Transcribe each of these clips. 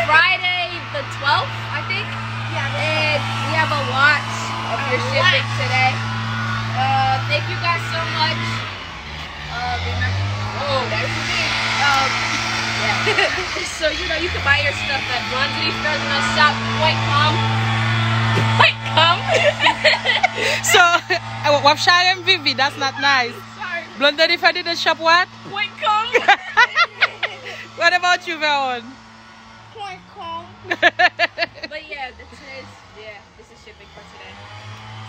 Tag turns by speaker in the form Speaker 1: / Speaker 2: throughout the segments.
Speaker 1: Friday the 12th, I think. Yeah. And we have a lot of your shipping today. Thank you guys so much. Oh, that's me. Yeah. So you can buy your stuff at blondedifredonshop.com.
Speaker 2: So, Wapshire and Vivi, that's not nice.
Speaker 1: Sorry.
Speaker 2: Blondedifredonshop what?
Speaker 1: .com.
Speaker 2: What about you, Veron?
Speaker 1: .com. But yeah, this is shipping for today.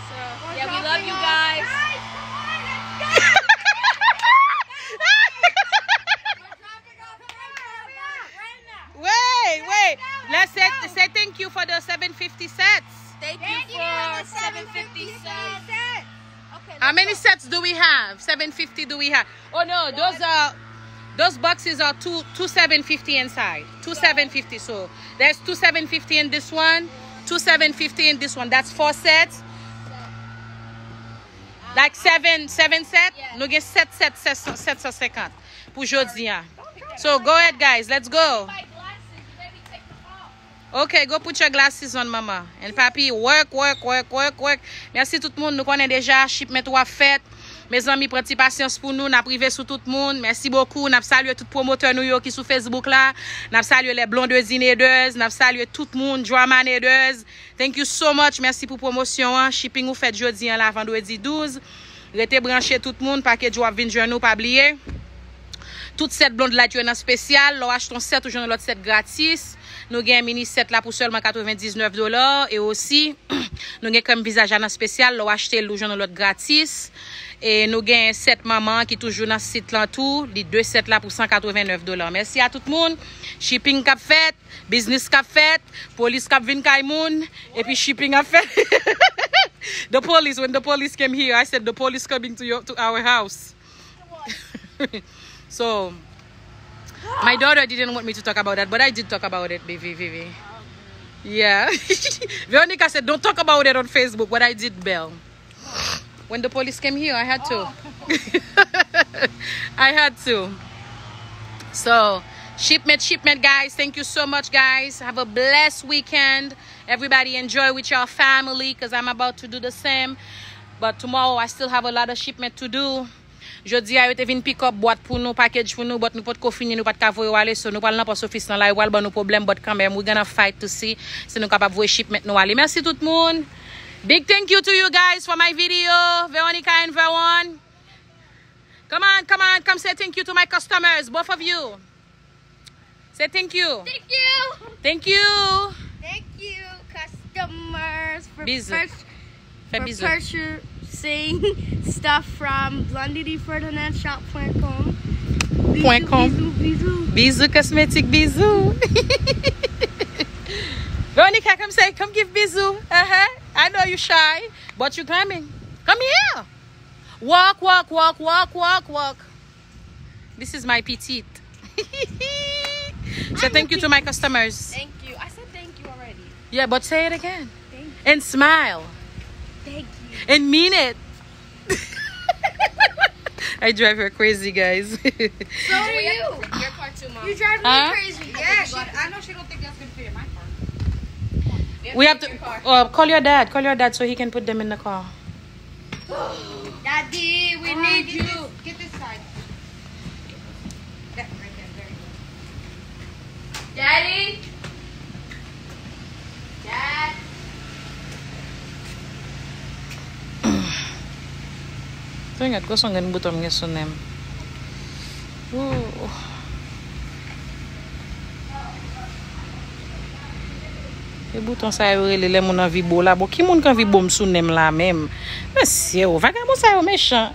Speaker 1: So yeah, we love you guys.
Speaker 2: Wait. Let's say thank you for the 750 sets.
Speaker 1: Thank you for 750 cents. Okay.
Speaker 2: How many sets do we have? 750 do we have? Oh no, those boxes are two 750 inside. 750. So there's 750 in this one, 750 in this one. That's 4 sets. Like 7 sets.
Speaker 1: Yeah.
Speaker 2: Nous get 7 50 pour jodi. So go ahead guys, let's go. Okay, go put your glasses on, mama. And papi, work. Merci tout le monde. Nous connaissons déjà shipment ou fait. Mes amis, prenez patience pour nous. N'a privé sur tout le monde. Merci beaucoup. N'a salué tout promoteur New York qui sur Facebook là. N'a salué les blondeuses inedeuses. N'a salué tout le monde, drama inedeuses. Thank you so much. Merci pour promotion. Shipping ou fait jeudi là vendredi 12. Restez branché tout le monde. Paquet ou vinn journaux pas oublier. Toutes cette blonde là tu en spécial. L'on achète ton set ou j'en l'autre set gratis. Nous avons un mini set là pour seulement $99 et aussi nous avons comme visage en spécial, nous acheter l'autre gratis et nous avons un set maman qui toujours dans ce site là tout, les 2 sets là pour $189. Merci à tout le monde. Shipping cap fait, business cap fait, police cap vinn kay moun et puis shipping a fait. The police, when the police came here, I said the police coming to our house. So my daughter didn't want me to talk about that, but I did talk about it, Vivi. Yeah. Veronica said, don't talk about it on Facebook, but I did, Belle. When the police came here, I had to. I had to. So, shipment, guys. Thank you so much, guys. Have a blessed weekend. Everybody enjoy with your family, because I'm about to do the same. But tomorrow, I still have a lot of shipment to do. Jodi a yo te vin pick up boîte pour nous, package pour nous, but nous pas finir, nous pas voyer aller, so nous pas nan pas office nan la yo ba nous problème, but quand même we gonna fight to see si nous capable voyer shipment nous aller. Merci tout le monde. Big thank you to you guys for my video, Veronica and Veron. Come say thank you to my customers, both of you. Say thank you.
Speaker 1: Thank you, customers, for purchasing stuff from blondedifredonshop.com.
Speaker 2: Bisous cosmétique, bisous. Veronica, come give bisous. I know you shy, but you're coming. Come here. Walk. This is my petite. So thank you to my customers.
Speaker 1: Thank you. I said thank you already.
Speaker 2: Yeah, but say it again.
Speaker 1: Thank you.
Speaker 2: And smile.
Speaker 1: Thank you.
Speaker 2: And mean it. I drive her crazy, guys.
Speaker 1: So do you. Your car too, Mom. You drive me crazy.
Speaker 3: Yeah, I know she don't think that's gonna fit in my car.
Speaker 2: We have to call your dad. Call your dad so he can put them in the car.
Speaker 1: Daddy, we need you.
Speaker 3: Get this side. That right there, very good.
Speaker 1: Daddy. Dad.
Speaker 2: So ingat ko sanggan butom nga sunem. E bouton sa yo rele mon an vibo la. Bo ki moun kan vibo m sunem la même. Monsieur, vagabond sa yo méchant.